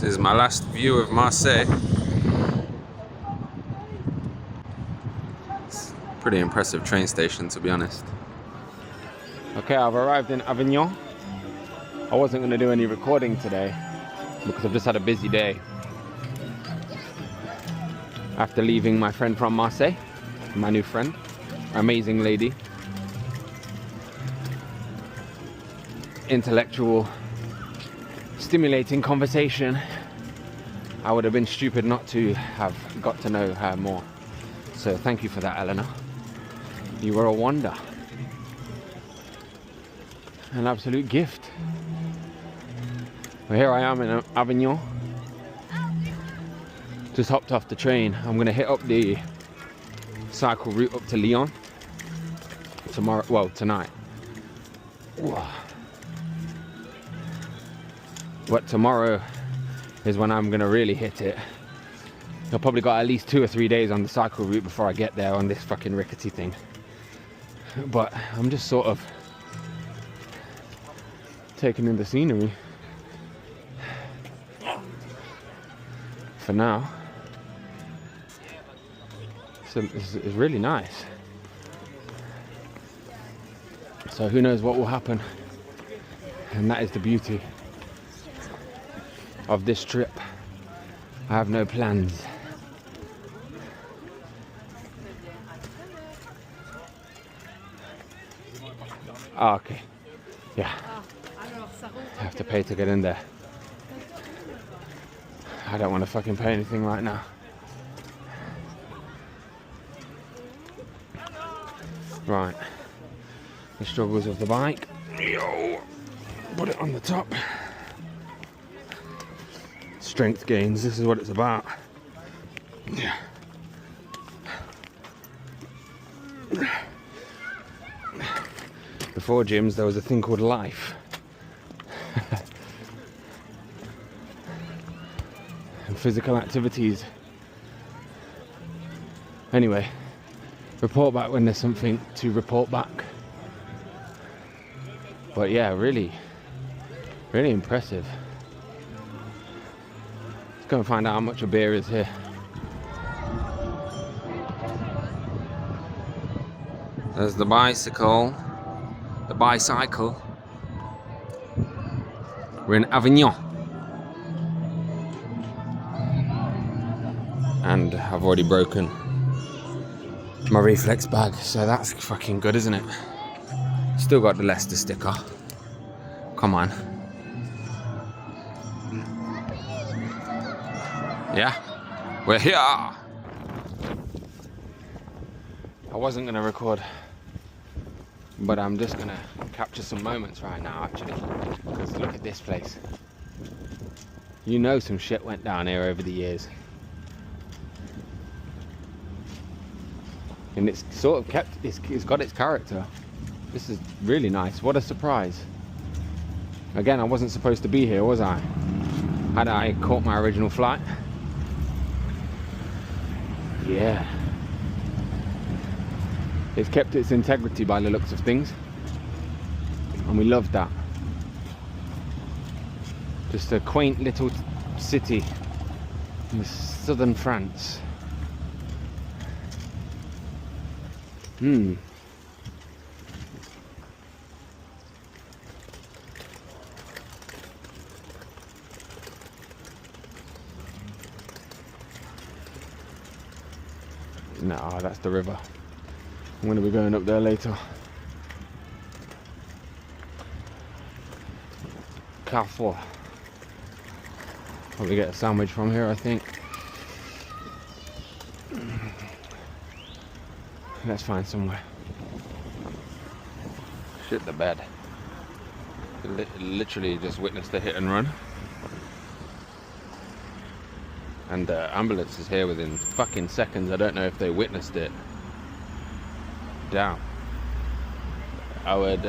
is my last view of Marseille. It's a pretty impressive train station, to be honest. Okay, I've arrived in Avignon. I wasn't going to do any recording today because I've just had a busy day. After leaving my friend from Marseille, my new friend, amazing lady, intellectual, stimulating conversation. I would have been stupid not to have got to know her more. So thank you for that, Eleanor. You were a wonder. An absolute gift. Well, here I am in Avignon. Just hopped off the train. I'm gonna hit up the cycle route up to Lyon tomorrow, well, tonight. But tomorrow is when I'm gonna really hit it. I've probably got at least 2 or 3 days on the cycle route before I get there on this fucking rickety thing. But I'm just sort of taking in the scenery for now. So it's really nice. So who knows what will happen, and that is the beauty of this trip. I have no plans. Ah, okay. Yeah. I have to pay to get in there. I don't want to fucking pay anything right now. Right. The struggles of the bike. Yo. Put it on the top. Strength gains, this is what it's about. Yeah. Before gyms, there was a thing called life. And physical activities. Anyway, report back when there's something to report back. But yeah, really impressive. Let's go and find out how much a beer is here. There's the bicycle. The bicycle. We're in Avignon. And I've already broken my reflex bag, so that's fucking good, isn't it? Still got the Leicester sticker. Come on. Yeah, we're here. I wasn't gonna record, but I'm just gonna capture some moments right now, actually, because look at this place. You know some shit went down here over the years. And it's sort of kept, it's got its character. This is really nice. What a surprise. Again, I wasn't supposed to be here, was I? Had I caught my original flight? Yeah. It's kept its integrity by the looks of things. And we love that. Just a quaint little city in southern France. No, that's the river. I'm going to be going up there later. Carrefour. Probably get a sandwich from here, I think. Let's find somewhere. Shit the bed. Literally just witnessed a hit and run. And ambulance is here within fucking seconds. I don't know if they witnessed it. Damn. I would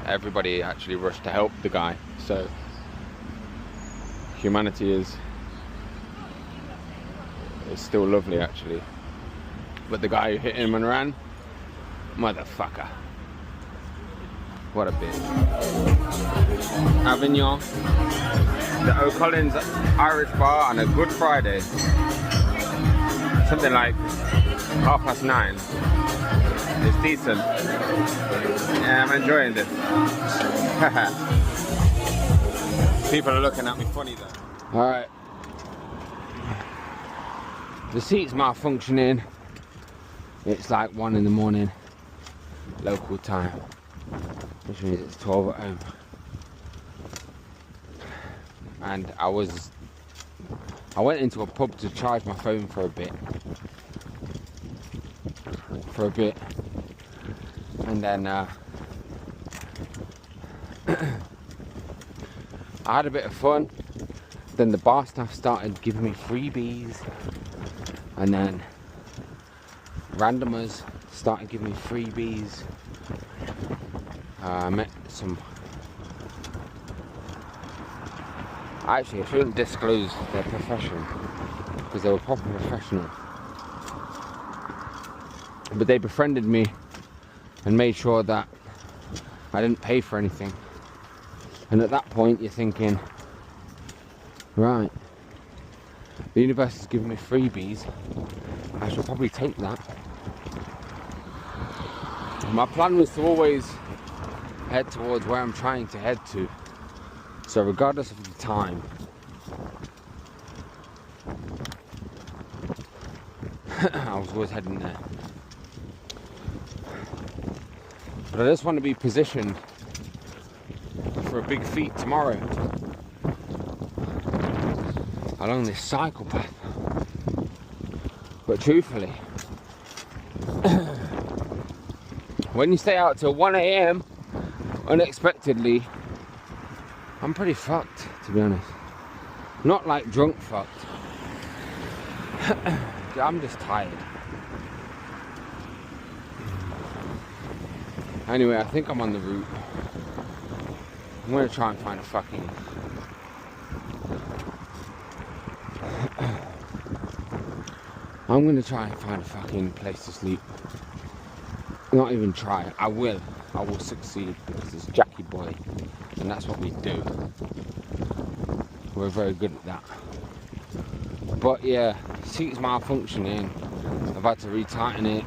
everybody actually rushed to help the guy, so humanity is still lovely, actually. But the guy who hit him and ran, motherfucker. What a bitch. Avignon, the O'Collins Irish Bar on a Good Friday. Something like 9:30. It's decent. Yeah, I'm enjoying this. People are looking at me funny though. Alright. The seat's malfunctioning. It's like 1 in the morning, local time, which means it's 12 at home. And I went into a pub to charge my phone for a bit. And then I had a bit of fun. Then the bar staff started giving me freebies, and then randomers started giving me freebies. I met some. Actually, I shouldn't disclose their profession because they were proper professional. But they befriended me and made sure that I didn't pay for anything. And at that point, you're thinking, right, the universe is giving me freebies. I should probably take that. My plan was to always head towards where I'm trying to head to. So regardless of the time, I was always heading there. But I just want to be positioned for a big feat tomorrow along this cycle path. But truthfully, when you stay out till 1 AM unexpectedly, I'm pretty fucked, to be honest. Not like drunk fucked. I'm just tired. Anyway, I think I'm on the route. I'm gonna try and find a fucking... I'm gonna try and find a fucking place to sleep. Not even try. I will succeed because it's Jackie Boy, and that's what we do. We're very good at that. But yeah, seat's malfunctioning. I've had to retighten it.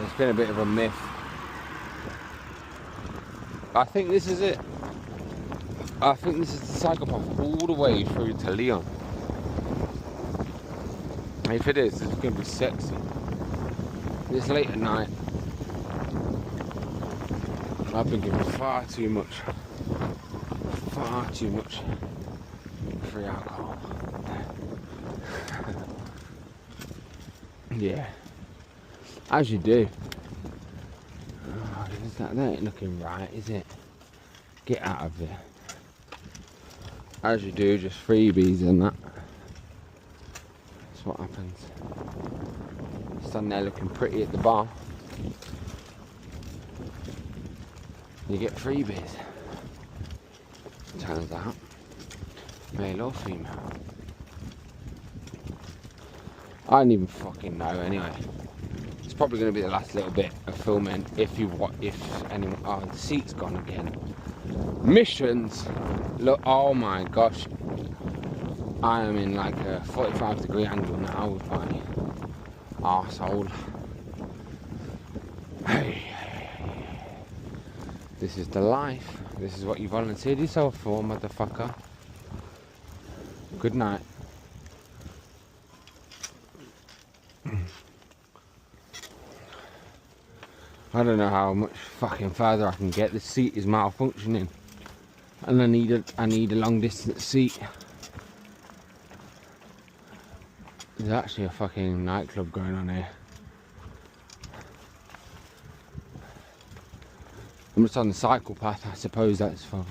It's been a bit of a myth. I think this is it. I think this is the cycle path all the way through to Lyon. If it is, it's going to be sexy. It's late at night. I've been given far too much free alcohol. Yeah, as you do. Oh, that ain't looking right, is it? Get out of there. As you do, just freebies and that. That's what happens. Stand there looking pretty at the bar. You get freebies. Turns out, male or female. I don't even fucking know. Anyway, it's probably going to be the last little bit of filming. If anyone, oh, the seat's gone again. Missions. Look, oh my gosh, I am in like a 45-degree angle now with my arsehole. Hey. This is the life. This is what you volunteered yourself for, motherfucker. Good night. I don't know how much fucking further I can get. The seat is malfunctioning, and I need a long distance seat. There's actually a fucking nightclub going on here. I'm just on the cycle path. I suppose that's for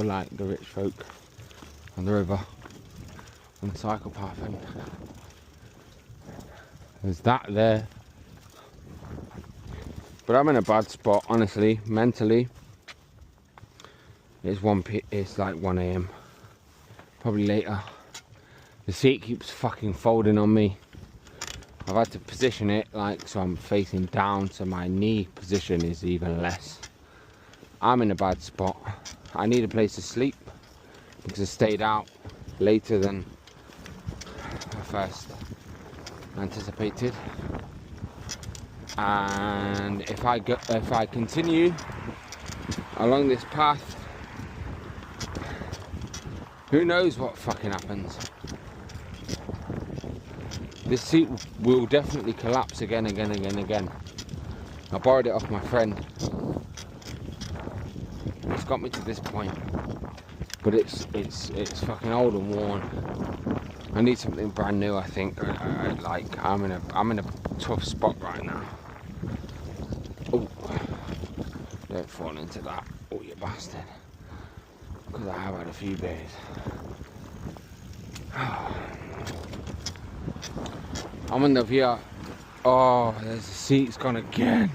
like the rich folk on the river on the cycle path, and there's that there. But I'm in a bad spot, honestly, mentally. It's like 1 AM, probably later. The seat keeps fucking folding on me. I've had to position it like so I'm facing down, so my knee position is even less. I'm in a bad spot. I need a place to sleep because I stayed out later than I first anticipated. And if I continue along this path, who knows what fucking happens. This seat will definitely collapse again. I borrowed it off my friend. It's got me to this point, but it's fucking old and worn. I need something brand new. I think. I'm in a tough spot right now. Oh, don't fall into that, oh you bastard! Because I have had a few beers. I'm in the VR. Oh, there's the seat's gone again.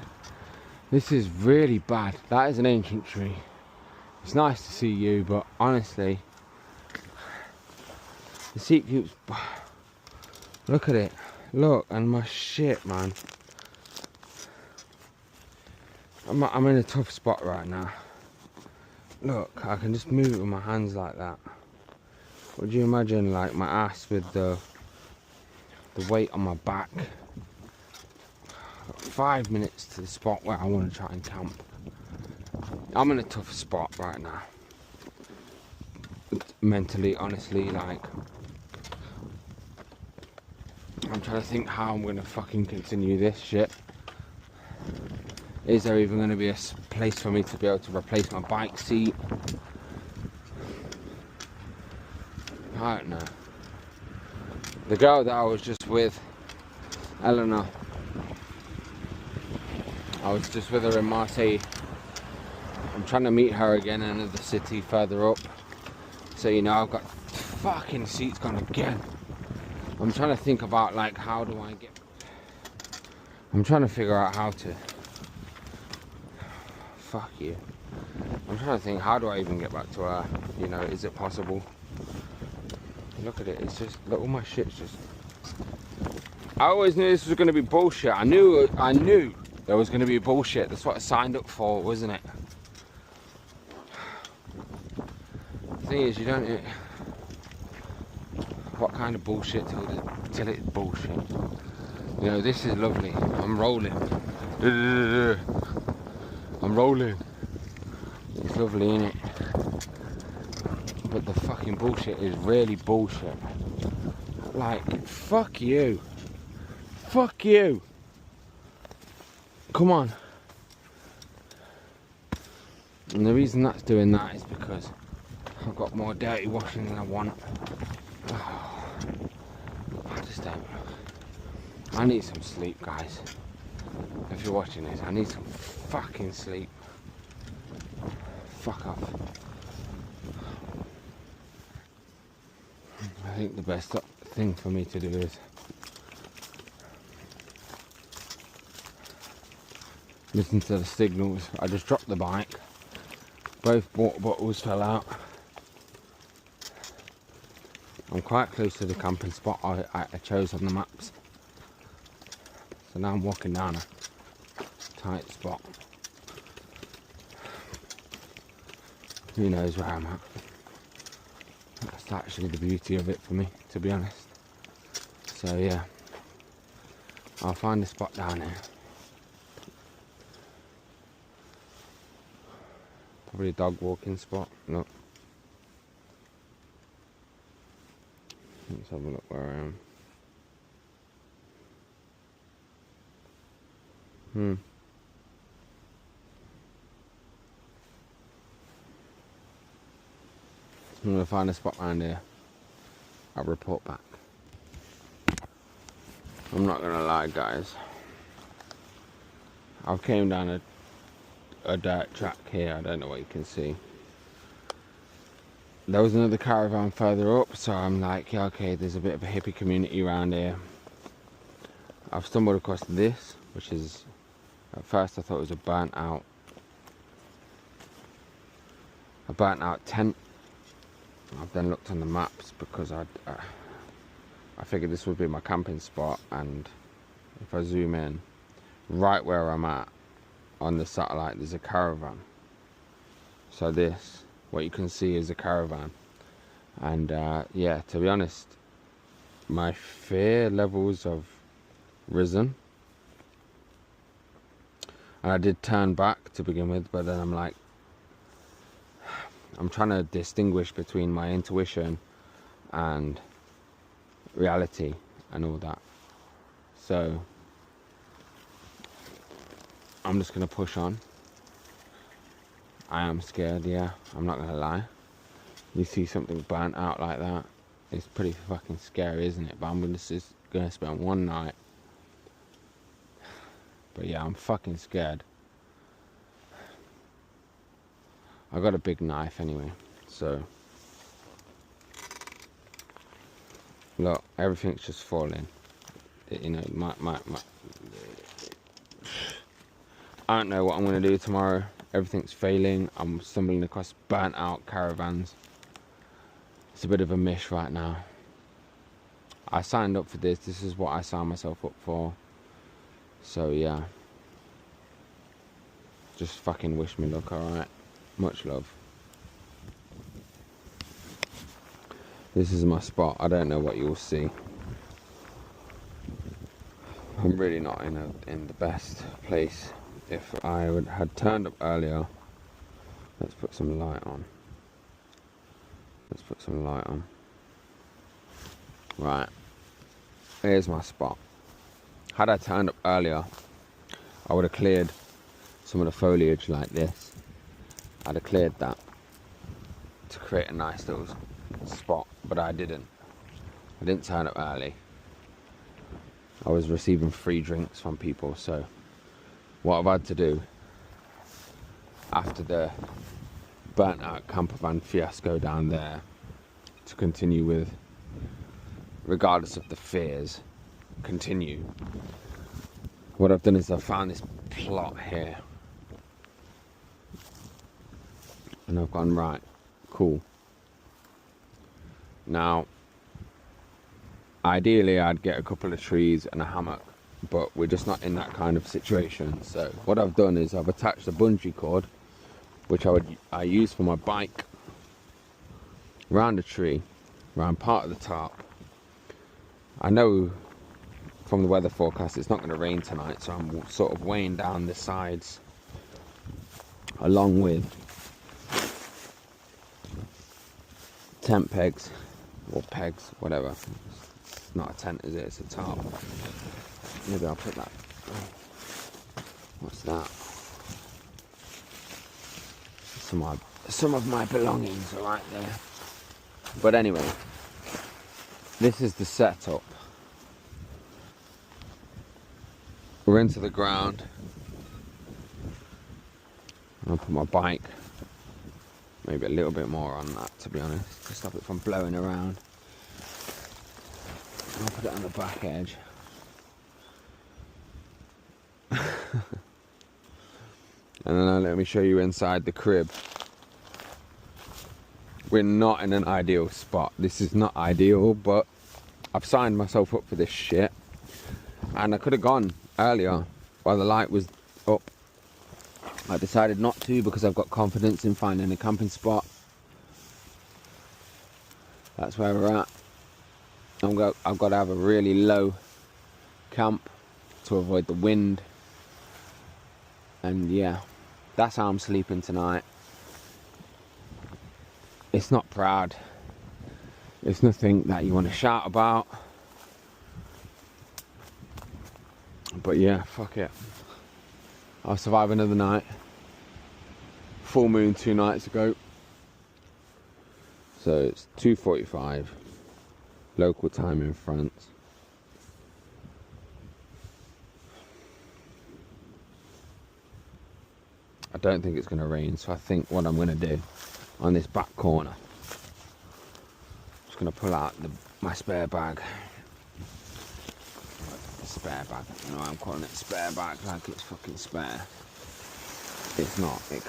This is really bad. That is an ancient tree. It's nice to see you, but honestly, the seat keeps. Look at it. Look, and my shit, man. I'm in a tough spot right now. Look, I can just move it with my hands like that. Would you imagine, like, my ass with the weight on my back? I've got 5 minutes to the spot where I want to try and camp. I'm in a tough spot right now. Mentally, honestly, like, I'm trying to think how I'm going to fucking continue this shit. Is there even going to be a place for me to be able to replace my bike seat? I don't know. The girl that I was just with, Eleanor, I was just with her in Marseille. I'm trying to meet her again in another city further up. So, you know, I've got fucking seats gone again. I'm trying to think about, like, how do I get... I'm trying to figure out how to... Fuck you. I'm trying to think, how do I even get back to her? You know, is it possible? Look at it, it's just, look, all my shit's just... I always knew this was going to be bullshit. I knew there was going to be bullshit. That's what I signed up for, wasn't it? The thing is, you don't... What kind of bullshit till it's bullshit? You know, this is lovely. I'm rolling. I'm rolling. It's lovely, innit? But the fucking bullshit is really bullshit. Like, fuck you. Fuck you. Come on. And the reason that's doing that is because I've got more dirty washing than I want. Oh, I just don't. I need some sleep, guys. If you're watching this, I need some fucking sleep. Fuck off. I think the best thing for me to do is listen to the signals. I just dropped the bike. Both water bottles fell out. I'm quite close to the camping spot I chose on the maps. So now I'm walking down a tight spot. Who knows where I'm at. That's actually the beauty of it for me, to be honest. So yeah, I'll find a spot down here. Probably a dog walking spot. Look. Let's have a look where I am. I'm going to find a spot around here. I'll report back. I'm not going to lie, guys. I came down a dirt track here. I don't know what you can see. There was another caravan further up, so I'm like, yeah, okay, there's a bit of a hippie community around here. I've stumbled across this, which is, at first I thought it was a burnt out tent. I've then looked on the maps because I figured this would be my camping spot, and if I zoom in, right where I'm at on the satellite, there's a caravan. So this, what you can see is a caravan. And yeah, to be honest, my fear levels have risen. And I did turn back to begin with, but then I'm like, I'm trying to distinguish between my intuition and reality and all that. So I'm just gonna push on. I am scared, yeah, I'm not gonna lie. You see something burnt out like that, it's pretty fucking scary, isn't it? But I'm just gonna spend one night. But yeah, I'm fucking scared. I got a big knife anyway, so look, everything's just falling. You know, my I don't know what I'm gonna do tomorrow. Everything's failing. I'm stumbling across burnt out caravans. It's a bit of a mish right now. I signed up for this. This is what I signed myself up for. So yeah, just fucking wish me luck, alright? Much love. This is my spot. I don't know what you'll see. I'm really not in the best place. If I had turned up earlier, let's put some light on. Let's put some light on. Right, here's my spot. Had I turned up earlier, I would have cleared some of the foliage like this. I'd have cleared that to create a nice little spot, but I didn't. I didn't turn up early. I was receiving free drinks from people, so what I've had to do after the burnt out camper van fiasco down there to continue with, regardless of the fears, continue. What I've done is I've found this plot here. And I've gone, right, cool. Now, ideally I'd get a couple of trees and a hammock, but we're just not in that kind of situation. So what I've done is I've attached a bungee cord, which I use for my bike, around a tree, around part of the top. I know from the weather forecast it's not going to rain tonight, so I'm sort of weighing down the sides along with tent pegs or pegs, whatever. It's not a tent, is it? It's a tarp. Maybe I'll put that. What's that? Some of my belongings are right there. But anyway, this is the setup. We're into the ground. I'll put my bike, maybe a little bit more on that, to be honest, to stop it from blowing around. I'll put it on the back edge. And then let me show you inside the crib. We're not in an ideal spot. This is not ideal, but I've signed myself up for this shit. And I could have gone earlier while the light was up. I decided not to because I've got confidence in finding a camping spot. That's where we're at. I've got to have a really low camp to avoid the wind. And yeah, that's how I'm sleeping tonight. It's not proud. It's nothing that you want to shout about. But yeah, fuck it. I'll survive another night. Full moon 2 nights ago. So it's 2:45 local time in France. I don't think it's going to rain, so I think what I'm going to do on this back corner, I'm just going to pull out my spare bag. Spare bag, you know, I'm calling it spare bag like it's fucking spare. It's not. It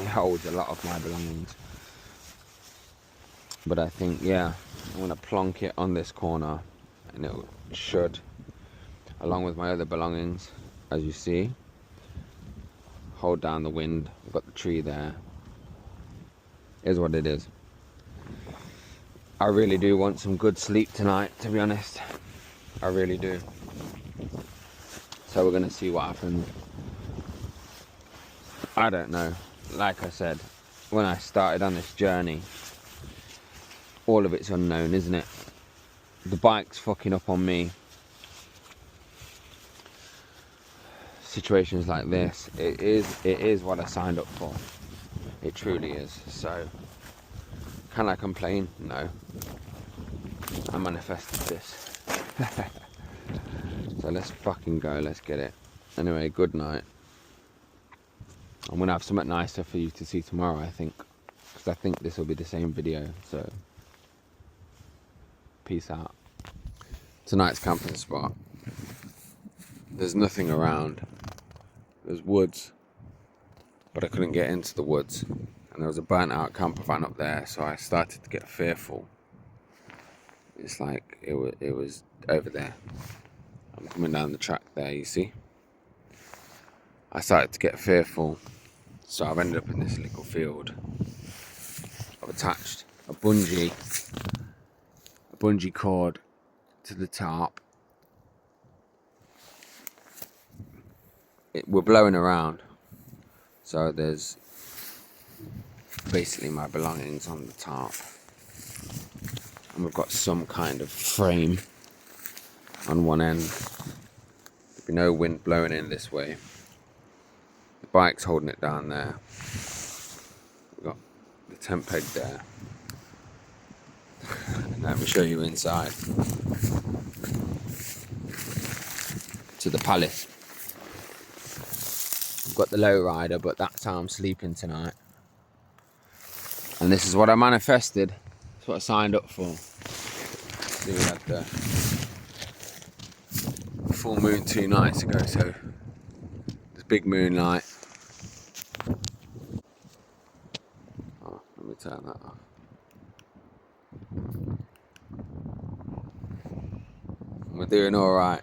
holds a lot of my belongings. But I think, yeah, I'm going to plonk it on this corner and it should. along with my other belongings, as you see. Hold down the wind. We've got the tree there. Is what it is. I really do want some good sleep tonight, to be honest. I really do. So we're gonna see what happens. I don't know. Like I said, when I started on this journey, all of it's unknown, isn't it? The bike's fucking up on me. Situations like this, it is what I signed up for. It truly is. So, can I complain? No. I manifested this. So let's fucking go, let's get it. Anyway, good night. I'm gonna have something nicer for you to see tomorrow, I think. Because I think this will be the same video, so peace out. Tonight's camping spot. There's nothing around. There's woods, but I couldn't get into the woods. And there was a burnt out camper van up there, so I started to get fearful. It's like it was over there. I'm coming down the track there, you see. I started to get fearful, so I've ended up in this little field. I've attached a bungee cord to the tarp. We're blowing around, so there's basically my belongings on the tarp, and we've got some kind of frame on one end. There'll be no wind blowing in this way. The bike's holding it down there. We've got the tent peg there. Let me show you inside to the palace. I've got the low rider, but that's how I'm sleeping tonight. And this is what I manifested. That's what I signed up for. See, we had the full moon 2 nights ago, so there's big moonlight. Oh, let me turn that off. We're doing all right.